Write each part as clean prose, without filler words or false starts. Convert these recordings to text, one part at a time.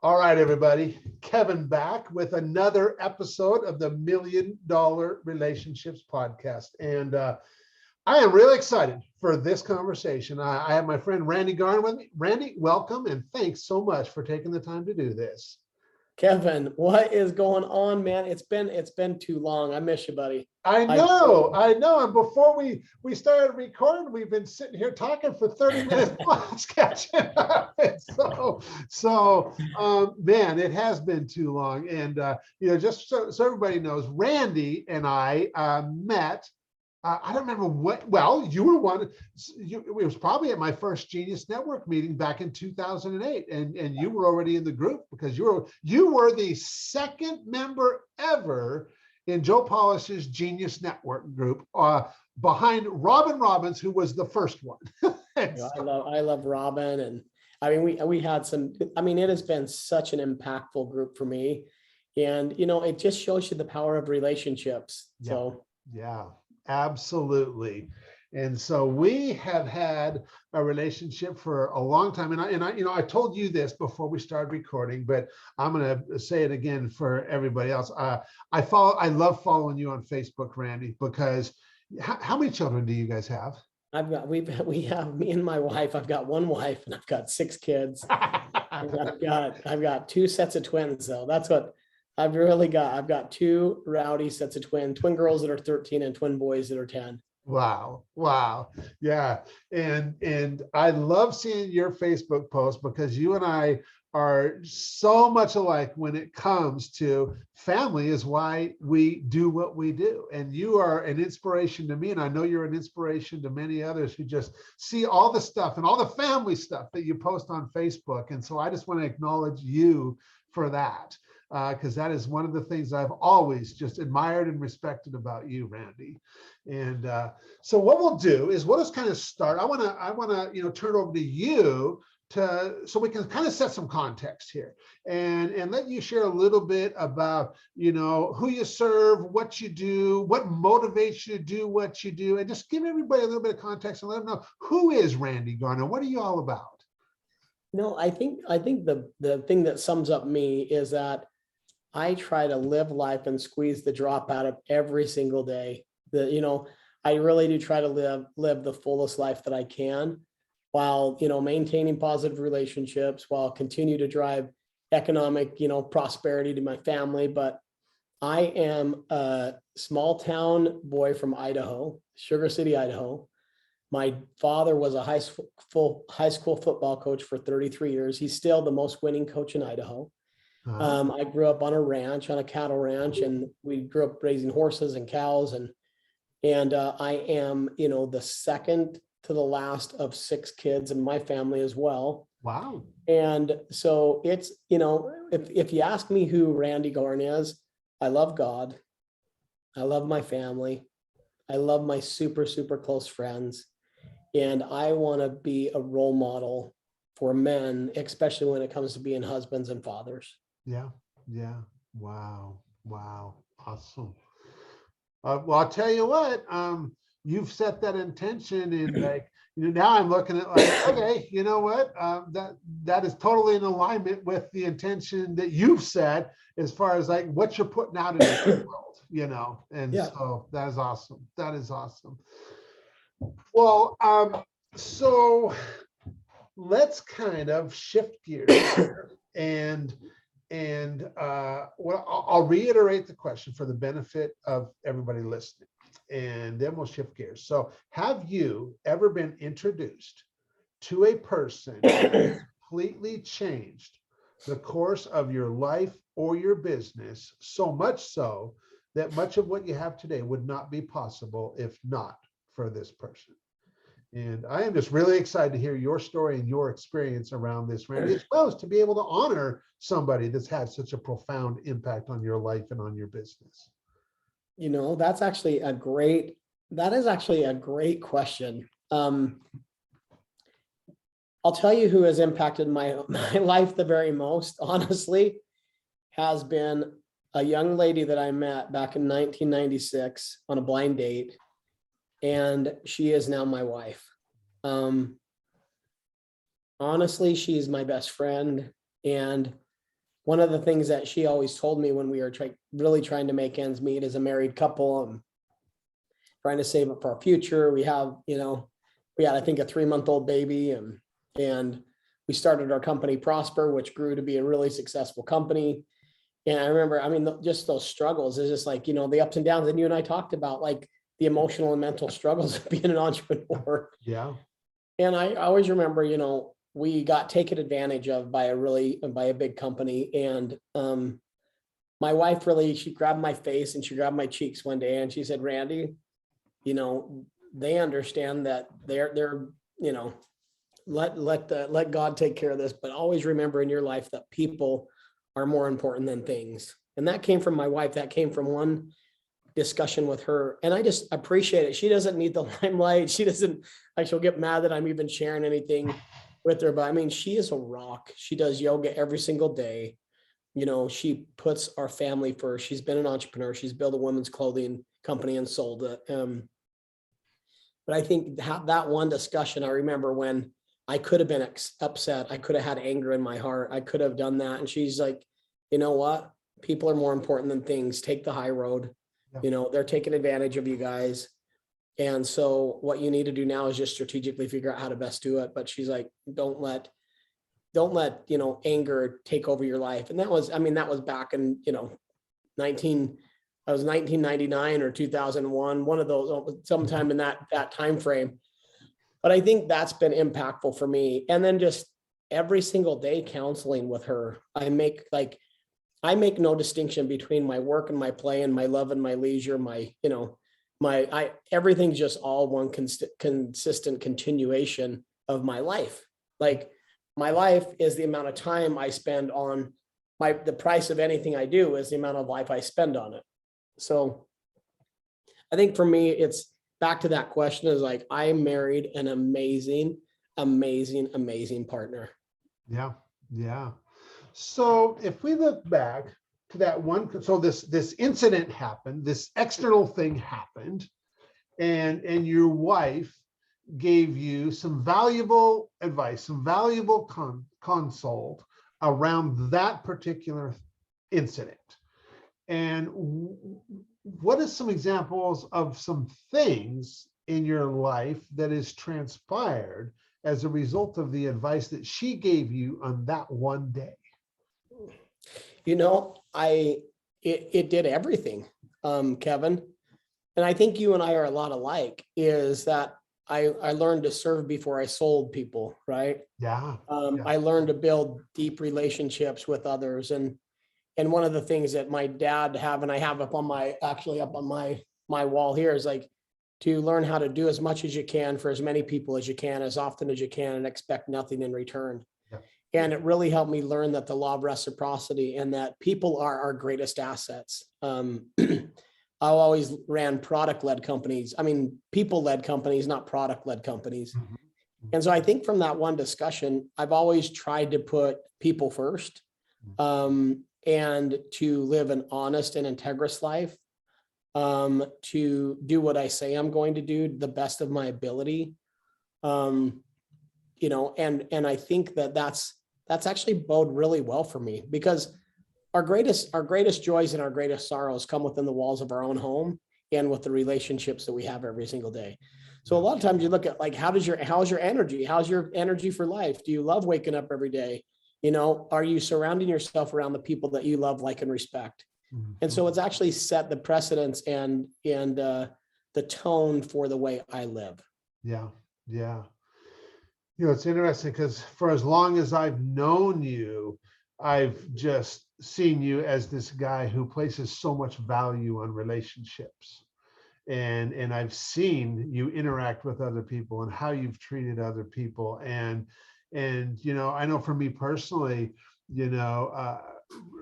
All right, everybody. Kevin back with another episode of the $1 Million Relationships Podcast. And I am really excited for this conversation. I have my friend Randy Garn with me. Randy, welcome, and thanks so much for taking the time to do this. Kevin, what is going on, man? It's been too long. I miss you, buddy. I know. And before we started recording, we've been sitting here talking for 30 minutes plus catching up. Man, it has been too long. And just so everybody knows, Randy and I met. I don't remember what. Well, you were one. It was probably at my first Genius Network meeting back in 2008, and you were already in the group because you were the second member ever in Joe Polish's Genius Network group, behind Robin Robbins, who was the first one. I love Robin, and I mean we had some. I mean, it has been such an impactful group for me, and it just shows you the power of relationships. Yeah. So yeah. Absolutely. And so we have had a relationship for a long time. And I told you this before we started recording, but I'm going to say it again for everybody else. I love following you on Facebook, Randy, because how many children do you guys have? We have me and my wife. I've got one wife and I've got 6 kids. I've got 2 sets of twins though. That's what I've really got. I've got 2 rowdy sets of twin girls that are 13 and twin boys that are 10. Wow. Yeah. And I love seeing your Facebook post because you and I are so much alike when it comes to family is why we do what we do. And you are an inspiration to me. And I know you're an inspiration to many others who just see all the stuff and all the family stuff that you post on Facebook. And so I just want to acknowledge you for that. Because that is one of the things I've always just admired and respected about you, Randy. And so what we'll do is we'll just kind of start. I want to turn it over to you so we can kind of set some context here and let you share a little bit about who you serve, what you do, what motivates you to do what you do, and just give everybody a little bit of context and let them know who is Randy Garn, what are you all about? No, I think the thing that sums up me is that I try to live life and squeeze the drop out of every single day. I really do try to live the fullest life that I can while, maintaining positive relationships, while continue to drive economic, prosperity to my family. But I am a small town boy from Idaho, Sugar City, Idaho. My father was a high school football coach for 33 years. He's still the most winning coach in Idaho. I grew up on a ranch, on a cattle ranch, and we grew up raising horses and cows. And I am, the second to the last of 6 kids in my family as well. Wow. And so it's, if you ask me who Randy Garn is, I love God. I love my family. I love my super, super close friends. And I want to be a role model for men, especially when it comes to being husbands and fathers. Yeah. Wow. Awesome. Well, I'll tell you what, you've set that intention and now I'm looking at okay, you know what, that is totally in alignment with the intention that you've set as far as what you're putting out into the world, and yeah. So that is awesome. Well, so let's kind of shift gears here and I'll reiterate the question for the benefit of everybody listening, and then we'll shift gears. So have you ever been introduced to a person who completely changed the course of your life or your business, so much so that much of what you have today would not be possible if not for this person? And I am just really excited to hear your story and your experience around this, Randy, as well as to be able to honor somebody that's had such a profound impact on your life and on your business. That is actually a great question. I'll tell you who has impacted my life the very most, honestly, has been a young lady that I met back in 1996 on a blind date. And she is now my wife. Honestly, she's my best friend. And one of the things that she always told me when we were really trying to make ends meet as a married couple, trying to save up for our future. We have, we had, I think, a 3-month-old baby, and we started our company Prosper, which grew to be a really successful company. And I remember, I mean, just those struggles is just like, the ups and downs. And you and I talked about like the emotional and mental struggles of being an entrepreneur. Yeah. And I always remember, we got taken advantage of by a big company. And my wife she grabbed my face and she grabbed my cheeks one day and she said, Randy, they understand that they're, let God take care of this, but always remember in your life that people are more important than things. And that came from my wife. That came from one discussion with her. And I just appreciate it. She doesn't need the limelight. She doesn't like, she'll get mad that I'm even sharing anything with her, but I mean, she is a rock. She does yoga every single day. She puts our family first. She's been an entrepreneur. She's built a women's clothing company and sold it. But I think that one discussion, I remember when I could have been upset. I could have had anger in my heart. I could have done that. And she's like, you know what? People are more important than things. Take the high road. Yeah. They're taking advantage of you guys. And so what you need to do now is just strategically figure out how to best do it. But she's like, don't let, anger take over your life. And that was back in, 1999 or 2001, one of those, sometime in that time frame. But I think that's been impactful for me. And then just every single day counseling with her, I make no distinction between my work and my play and my love and my leisure, everything's just all one consistent continuation of my life. Like my life is the amount of time I spend on the price of anything I do is the amount of life I spend on it. So I think for me, it's back to that question is like, I married an amazing, amazing, amazing partner. Yeah. Yeah. So if we look back to that one, so this incident happened, this external thing happened, and your wife gave you some valuable advice, some valuable consult around that particular incident. And what are some examples of some things in your life that has transpired as a result of the advice that she gave you on that one day? It did everything, Kevin. And I think you and I are a lot alike, is that I learned to serve before I sold people, right? Yeah. I learned to build deep relationships with others. And one of the things that my dad and I have up on my wall here is like to learn how to do as much as you can for as many people as you can, as often as you can, and expect nothing in return. Yeah. And it really helped me learn that the law of reciprocity and that people are our greatest assets. I always ran product-led companies. I mean, people-led companies, not product-led companies. Mm-hmm. And so I think from that one discussion, I've always tried to put people first, and to live an honest and integrous life, to do what I say I'm going to do the best of my ability. And I think that's actually bode really well for me, because our greatest joys and our greatest sorrows come within the walls of our own home and with the relationships that we have every single day. So a lot of times you look at like, how's your energy? How's your energy for life? Do you love waking up every day? Are you surrounding yourself around the people that you love, like, and respect? Mm-hmm. And so it's actually set the precedence and the tone for the way I live. Yeah. Yeah. It's interesting because for as long as I've known you, I've just seen you as this guy who places so much value on relationships. And I've seen you interact with other people and how you've treated other people. And I know for me personally,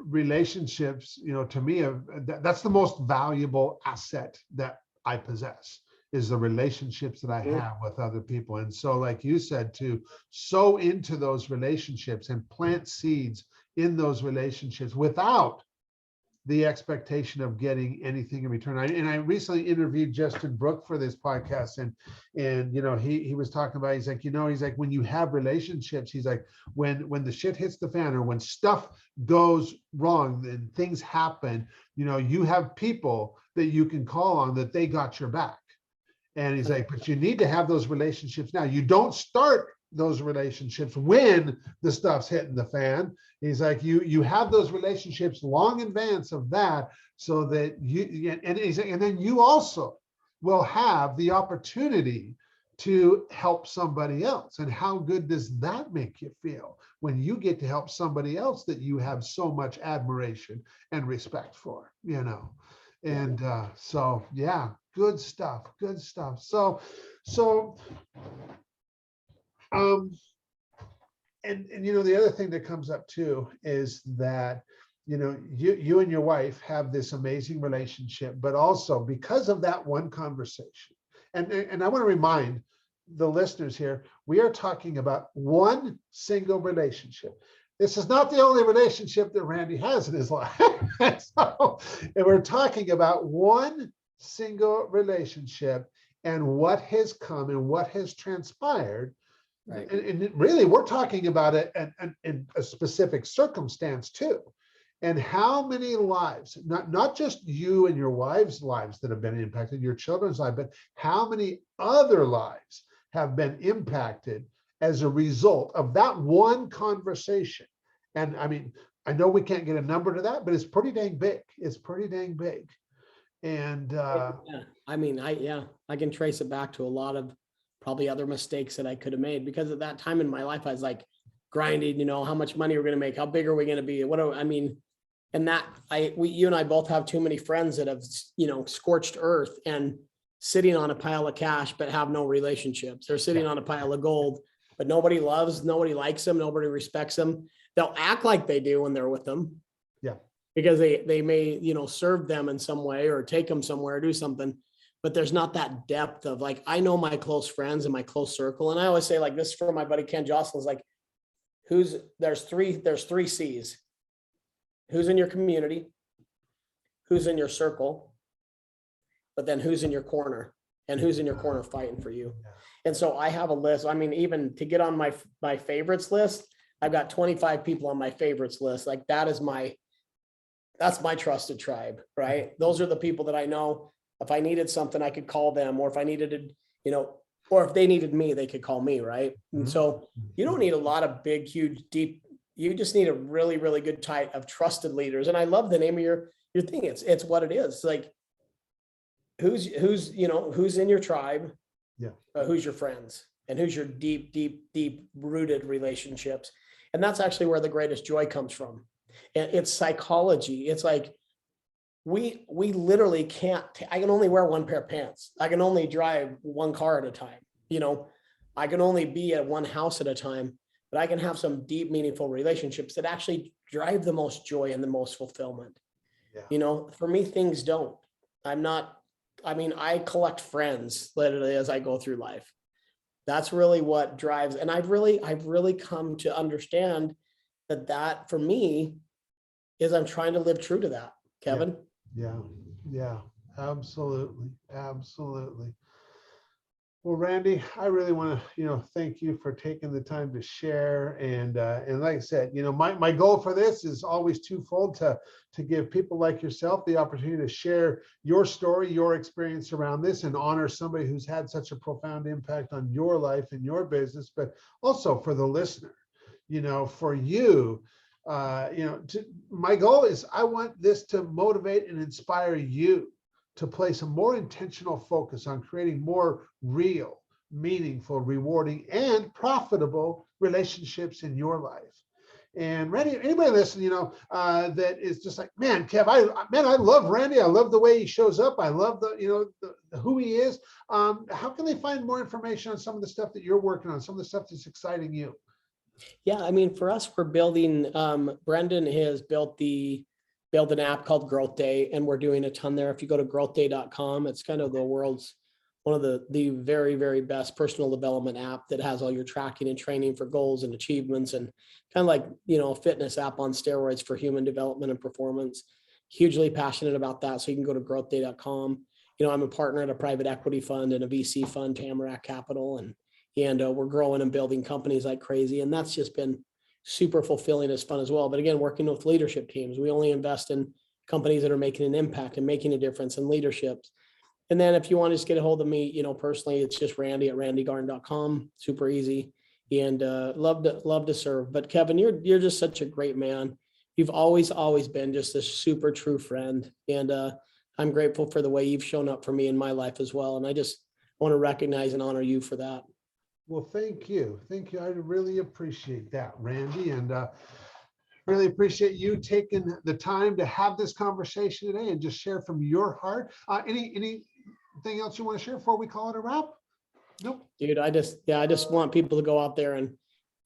relationships, to me, that's the most valuable asset that I possess, is the relationships that I have with other people. And so, like you said, to sow into those relationships and plant seeds in those relationships without the expectation of getting anything in return. And I recently interviewed Justin Brooke for this podcast, and you know, he was talking about, he's like, you know, he's like, when you have relationships, he's like, when the shit hits the fan, or when stuff goes wrong and things happen, you know, you have people that you can call on, that they got your back. And he's like, but you need to have those relationships now. You don't start those relationships when the stuff's hitting the fan. He's like, you have those relationships long in advance of that, so that and he's like, and then you also will have the opportunity to help somebody else. And how good does that make you feel when you get to help somebody else that you have so much admiration and respect for, you know? And so, yeah, good stuff, good stuff. So and you know, the other thing that comes up too is that, you know, you and your wife have this amazing relationship, but also because of that one conversation, and I want to remind the listeners here, we are talking about one single relationship. This is not the only relationship that Randy has in his life. So, and we're talking about one single relationship and what has come and what has transpired. Right. And really, we're talking about it in a specific circumstance too. And how many lives, not just you and your wife's lives that have been impacted, your children's life, but how many other lives have been impacted as a result of that one conversation. And I mean, I know we can't get a number to that, but it's pretty dang big. It's pretty dang big. And yeah, I mean, I can trace it back to a lot of probably other mistakes that I could have made, because at that time in my life, I was like grinding, you know, how much money we're going to make, how big are we going to be? I mean, and that you and I both have too many friends that have, you know, scorched earth and sitting on a pile of cash, but have no relationships. They're sitting on a pile of gold, but nobody loves, nobody likes them, nobody respects them. They'll act like they do when they're with them. Yeah. Because they may, you know, serve them in some way or take them somewhere, do something, but there's not that depth of, like, I know my close friends and my close circle. And I always say, like, this for my buddy Ken Jocelyn's, like, there's three C's. Who's in your community, who's in your circle, but then who's in your corner, and who's in your corner fighting for you. And so I have a list. I mean, even to get on my favorites list, I've got 25 people on my favorites list. Like, that's my trusted tribe, right? Those are the people that I know if I needed something, I could call them, or if I needed to, you know, or if they needed me, they could call me, right? And so you don't need a lot of big, huge, deep, you just need a really, really good type of trusted leaders. And I love the name of your thing. It's what it is. Like, who's, you know, who's in your tribe, who's your friends, and who's your deep, deep, deep rooted relationships. And that's actually where the greatest joy comes from. And it's psychology. It's like, we literally can't, I can only wear one pair of pants. I can only drive one car at a time. You know, I can only be at one house at a time, but I can have some deep, meaningful relationships that actually drive the most joy and the most fulfillment. Yeah. You know, for me, things don't. I collect friends literally as I go through life. That's really what drives. And I've really come to understand that for me is I'm trying to live true to that, Kevin. Yeah, absolutely. Well, Randy, I really want to, thank you for taking the time to share. And like I said, my goal for this is always twofold: to give people like yourself the opportunity to share your story, your experience around this, and honor somebody who's had such a profound impact on your life and your business, but also for the listener, for you. My goal is I want this to motivate and inspire you to place a more intentional focus on creating more real, meaningful, rewarding, and profitable relationships in your life. And Randy, anybody listening, that is just like, man, Kev, I love Randy. I love the way he shows up. I love the who he is. How can they find more information on some of the stuff that you're working on, some of the stuff that's exciting you? Yeah, I mean, for us, we're building, Brendan has built an app called Growth Day, and we're doing a ton there. If you go to growthday.com, it's kind of the world's one of the very, very best personal development app that has all your tracking and training for goals and achievements, and kind of like, a fitness app on steroids for human development and performance. hugely passionate about that. So you can go to growthday.com. You know, I'm a partner at a private equity fund and a VC fund, Tamarack Capital, and we're growing and building companies like crazy. And that's just been super fulfilling as fun as well. But again, working with leadership teams, we only invest in companies that are making an impact and making a difference in leaderships. And then if you want to just get a hold of me, you know, personally, it's just randy@randygarn.com. Super easy. And love to serve. But Kevin, you're just such a great man. You've always been just a super true friend. And I'm grateful for the way you've shown up for me in my life as well. And I just want to recognize and honor you for that. Well, thank you. Thank you. I really appreciate that, Randy. And really appreciate you taking the time to have this conversation today and just share from your heart. Anything else you want to share before we call it a wrap? Nope. Dude, I just want people to go out there and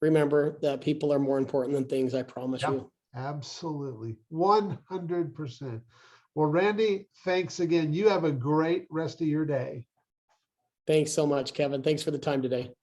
remember that people are more important than things. I promise you. Absolutely. 100%. Well, Randy, thanks again. You have a great rest of your day. Thanks so much, Kevin. Thanks for the time today.